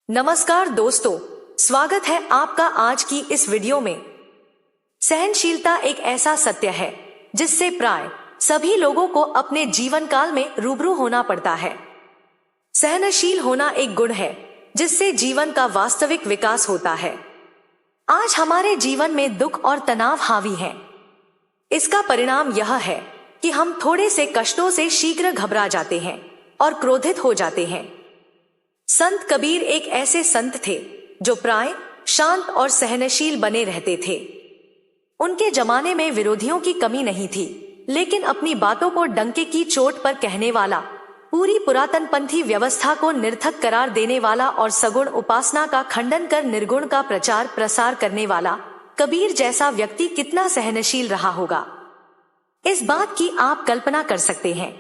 नमस्कार दोस्तों, स्वागत है आपका आज की इस वीडियो में। सहनशीलता एक ऐसा सत्य है जिससे प्राय सभी लोगों को अपने जीवन काल में रूबरू होना पड़ता है। सहनशील होना एक गुण है जिससे जीवन का वास्तविक विकास होता है। आज हमारे जीवन में दुख और तनाव हावी हैं। इसका परिणाम यह है कि हम थोड़े से कष्टों से शीघ्र घबरा जाते हैं और क्रोधित हो जाते हैं। संत कबीर एक ऐसे संत थे जो प्राय शांत और सहनशील बने रहते थे। उनके जमाने में विरोधियों की कमी नहीं थी, लेकिन अपनी बातों को डंके की चोट पर कहने वाला, पूरी पुरातनपंथी व्यवस्था को निरर्थक करार देने वाला और सगुण उपासना का खंडन कर निर्गुण का प्रचार प्रसार करने वाला कबीर जैसा व्यक्ति कितना सहनशील रहा होगा, इस बात की आप कल्पना कर सकते हैं।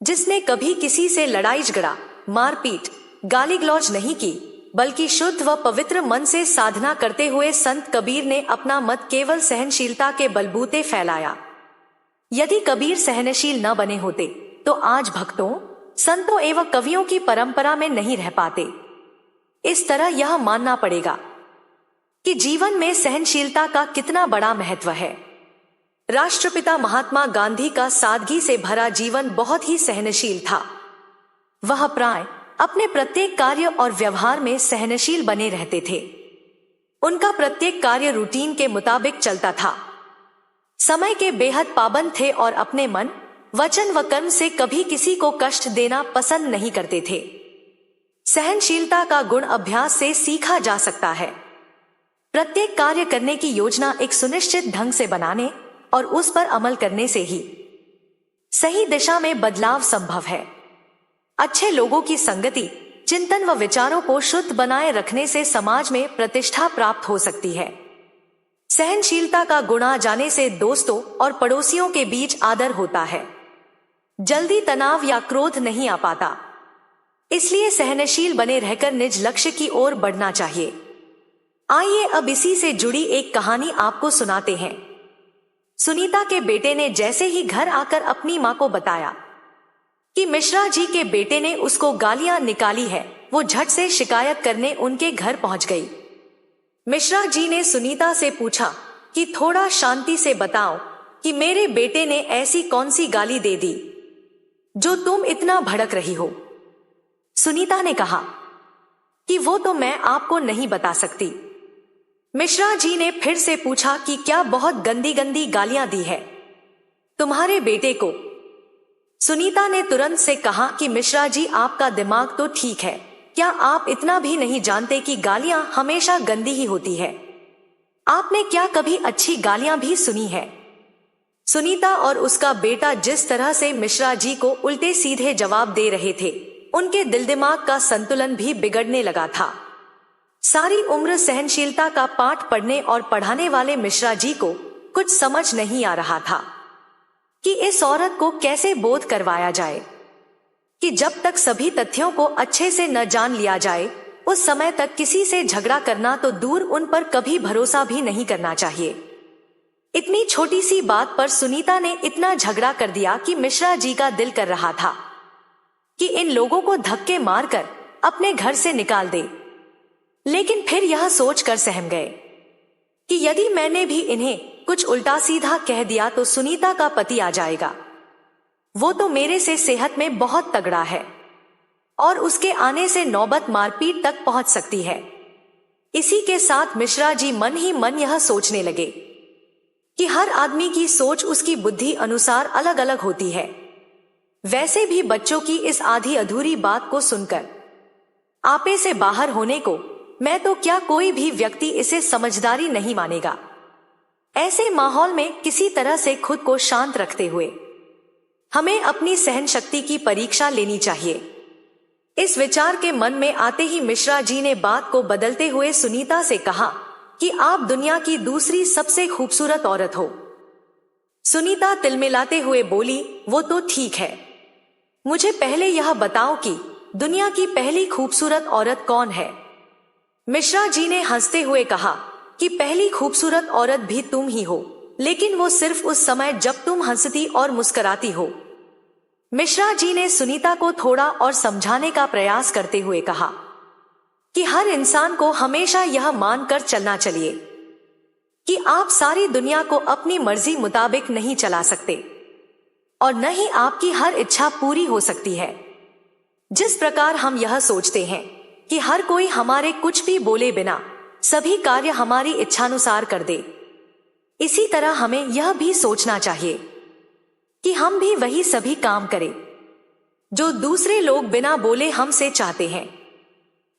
जिसने कभी किसी से लड़ाई झगड़ा, मारपीट, गाली गलौज नहीं की, बल्कि शुद्ध व पवित्र मन से साधना करते हुए संत कबीर ने अपना मत केवल सहनशीलता के बलबूते फैलाया। यदि कबीर सहनशील न बने होते तो आज भक्तों, संतों एवं कवियों की परंपरा में नहीं रह पाते। इस तरह यह मानना पड़ेगा कि जीवन में सहनशीलता का कितना बड़ा महत्व है। राष्ट्रपिता महात्मा गांधी का सादगी से भरा जीवन बहुत ही सहनशील था। वह प्राय अपने प्रत्येक कार्य और व्यवहार में सहनशील बने रहते थे। उनका प्रत्येक कार्य रूटीन के मुताबिक चलता था। समय के बेहद पाबंद थे और अपने मन, वचन व कर्म से कभी किसी को कष्ट देना पसंद नहीं करते थे। सहनशीलता का गुण अभ्यास से सीखा जा सकता है। प्रत्येक कार्य करने की योजना एक सुनिश्चित ढंग से बनाने और उस पर अमल करने से ही सही दिशा में बदलाव संभव है। अच्छे लोगों की संगति, चिंतन व विचारों को शुद्ध बनाए रखने से समाज में प्रतिष्ठा प्राप्त हो सकती है। सहनशीलता का गुण आ जाने से दोस्तों और पड़ोसियों के बीच आदर होता है। जल्दी तनाव या क्रोध नहीं आ पाता। इसलिए सहनशील बने रहकर निज लक्ष्य की ओर बढ़ना चाहिए। आइए अब इसी से जुड़ी एक कहानी आपको सुनाते हैं। सुनीता के बेटे ने जैसे ही घर आकर अपनी मां को बताया कि मिश्रा जी के बेटे ने उसको गालियां निकाली है, वो झट से शिकायत करने उनके घर पहुंच गई। मिश्रा जी ने सुनीता से पूछा कि थोड़ा शांति से बताओ कि मेरे बेटे ने ऐसी कौन सी गाली दे दी जो तुम इतना भड़क रही हो। सुनीता ने कहा कि वो तो मैं आपको नहीं बता सकती। मिश्रा जी ने फिर से पूछा कि क्या बहुत गंदी गंदी गालियां दी है तुम्हारे बेटे को। सुनीता ने तुरंत से कहा कि मिश्रा जी, आपका दिमाग तो ठीक है, क्या आप इतना भी नहीं जानते कि गालियां हमेशा गंदी ही होती है? आपने क्या कभी अच्छी गालियां भी सुनी है? सुनीता और उसका बेटा जिस तरह से मिश्रा जी को उल्टे सीधे जवाब दे रहे थे, उनके दिल दिमाग का संतुलन भी बिगड़ने लगा था। सारी उम्र सहनशीलता का पाठ पढ़ने और पढ़ाने वाले मिश्रा जी को कुछ समझ नहीं आ रहा था कि इस औरत को कैसे बोध करवाया जाए कि जब तक सभी तथ्यों को अच्छे से न जान लिया जाए, उस समय तक किसी से झगड़ा करना तो दूर, उन पर कभी भरोसा भी नहीं करना चाहिए। इतनी छोटी सी बात पर सुनीता ने इतना झगड़ा कर दिया कि मिश्रा जी का दिल कर रहा था कि इन लोगों को धक्के मारकर अपने घर से निकाल दे, लेकिन फिर यह सोचकर सहम गए कि यदि मैंने भी इन्हें कुछ उल्टा सीधा कह दिया तो सुनीता का पति आ जाएगा। वो तो मेरे से सेहत में बहुत तगड़ा है और उसके आने से नौबत मारपीट तक पहुंच सकती है। इसी के साथ मिश्रा जी मन ही मन यह सोचने लगे कि हर आदमी की सोच उसकी बुद्धि अनुसार अलग अलग होती है। वैसे भी बच्चों की इस आधी अधूरी बात को सुनकर आपे से बाहर होने को मैं तो क्या, कोई भी व्यक्ति इसे समझदारी नहीं मानेगा। ऐसे माहौल में किसी तरह से खुद को शांत रखते हुए हमें अपनी सहन शक्ति की परीक्षा लेनी चाहिए। इस विचार के मन में आते ही मिश्रा जी ने बात को बदलते हुए सुनीता से कहा कि आप दुनिया की दूसरी सबसे खूबसूरत औरत हो। सुनीता तिलमिलाते हुए बोली, वो तो ठीक है, मुझे पहले यह बताओ कि दुनिया की पहली खूबसूरत औरत कौन है? मिश्रा जी ने हंसते हुए कहा कि पहली खूबसूरत औरत भी तुम ही हो, लेकिन वो सिर्फ उस समय जब तुम हंसती और मुस्कुराती हो। मिश्रा जी ने सुनीता को थोड़ा और समझाने का प्रयास करते हुए कहा कि हर इंसान को हमेशा यह मानकर चलना चाहिए कि आप सारी दुनिया को अपनी मर्जी मुताबिक नहीं चला सकते और न ही आपकी हर इच्छा पूरी हो सकती है। जिस प्रकार हम यह सोचते हैं कि हर कोई हमारे कुछ भी बोले बिना सभी कार्य हमारी इच्छानुसार कर दे, इसी तरह हमें यह भी सोचना चाहिए कि हम भी वही सभी काम करें जो दूसरे लोग बिना बोले हमसे चाहते हैं।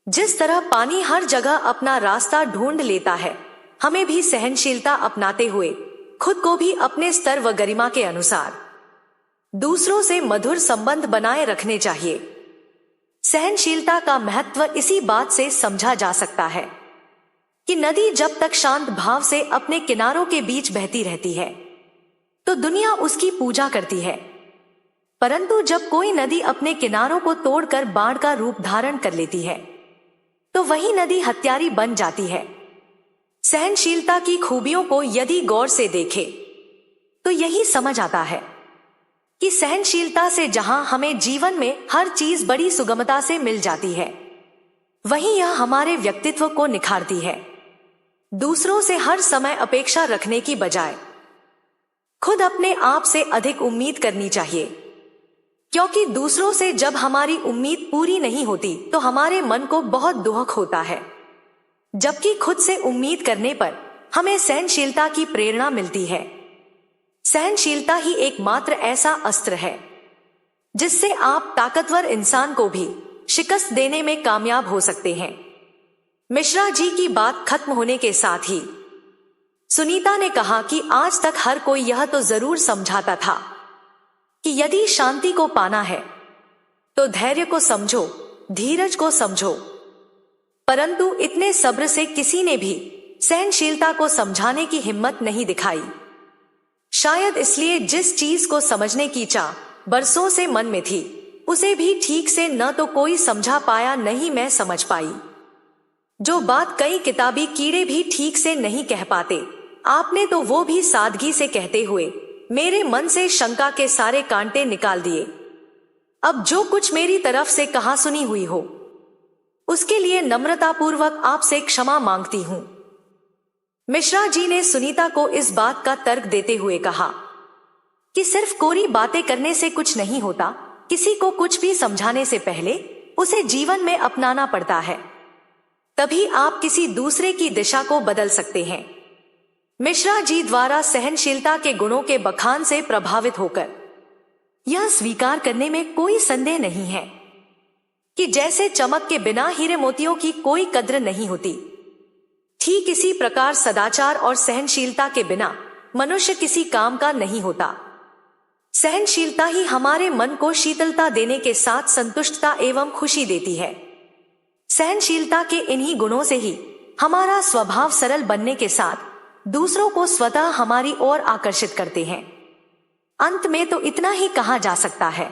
जिस तरह पानी हर जगह अपना रास्ता ढूंढ लेता है, हमें भी सहनशीलता अपनाते हुए खुद को भी अपने स्तर व गरिमा के अनुसार दूसरों से मधुर संबंध बनाए रखने चाहिए। सहनशीलता का महत्व इसी बात से समझा जा सकता है कि नदी जब तक शांत भाव से अपने किनारों के बीच बहती रहती है तो दुनिया उसकी पूजा करती है, परंतु जब कोई नदी अपने किनारों को तोड़कर बाढ़ का रूप धारण कर लेती है तो वही नदी हत्यारी बन जाती है। सहनशीलता की खूबियों को यदि गौर से देखे तो यही समझ आता है कि सहनशीलता से जहां हमें जीवन में हर चीज बड़ी सुगमता से मिल जाती है, वहीं यह हमारे व्यक्तित्व को निखारती है। दूसरों से हर समय अपेक्षा रखने की बजाय खुद अपने आप से अधिक उम्मीद करनी चाहिए, क्योंकि दूसरों से जब हमारी उम्मीद पूरी नहीं होती तो हमारे मन को बहुत दुख होता है, जबकि खुद से उम्मीद करने पर हमें सहनशीलता की प्रेरणा मिलती है। सहनशीलता ही एकमात्र ऐसा अस्त्र है जिससे आप ताकतवर इंसान को भी शिकस्त देने में कामयाब हो सकते हैं। मिश्रा जी की बात खत्म होने के साथ ही सुनीता ने कहा कि आज तक हर कोई यह तो जरूर समझाता था कि यदि शांति को पाना है तो धैर्य को समझो, धीरज को समझो, परंतु इतने सब्र से किसी ने भी सहनशीलता को समझाने की हिम्मत नहीं दिखाई। शायद इसलिए जिस चीज को समझने की चाह बरसों से मन में थी, उसे भी ठीक से न तो कोई समझा पाया, नहीं मैं समझ पाई। जो बात कई किताबी कीड़े भी ठीक से नहीं कह पाते, आपने तो वो भी सादगी से कहते हुए मेरे मन से शंका के सारे कांटे निकाल दिए। अब जो कुछ मेरी तरफ से कहा सुनी हुई हो, उसके लिए नम्रतापूर्वक आपसे क्षमा मांगती हूं। मिश्रा जी ने सुनीता को इस बात का तर्क देते हुए कहा कि सिर्फ कोरी बातें करने से कुछ नहीं होता, किसी को कुछ भी समझाने से पहले उसे जीवन में अपनाना पड़ता है, तभी आप किसी दूसरे की दिशा को बदल सकते हैं। मिश्रा जी द्वारा सहनशीलता के गुणों के बखान से प्रभावित होकर यह स्वीकार करने में कोई संदेह नहीं है कि जैसे चमक के बिना हीरे मोतियों की कोई कद्र नहीं होती, ठीक इसी प्रकार सदाचार और सहनशीलता के बिना मनुष्य किसी काम का नहीं होता। सहनशीलता ही हमारे मन को शीतलता देने के साथ संतुष्टता एवं खुशी देती है। सहनशीलता के इन्हीं गुणों से ही हमारा स्वभाव सरल बनने के साथ दूसरों को स्वतः हमारी ओर आकर्षित करते हैं। अंत में तो इतना ही कहा जा सकता है,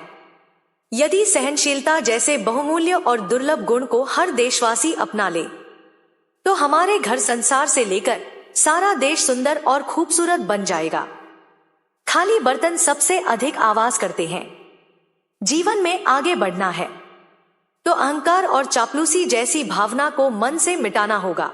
यदि सहनशीलता जैसे बहुमूल्य और दुर्लभ गुण को हर देशवासी अपना ले तो हमारे घर संसार से लेकर सारा देश सुंदर और खूबसूरत बन जाएगा। खाली बर्तन सबसे अधिक आवाज करते हैं। जीवन में आगे बढ़ना है तो अहंकार और चापलूसी जैसी भावना को मन से मिटाना होगा।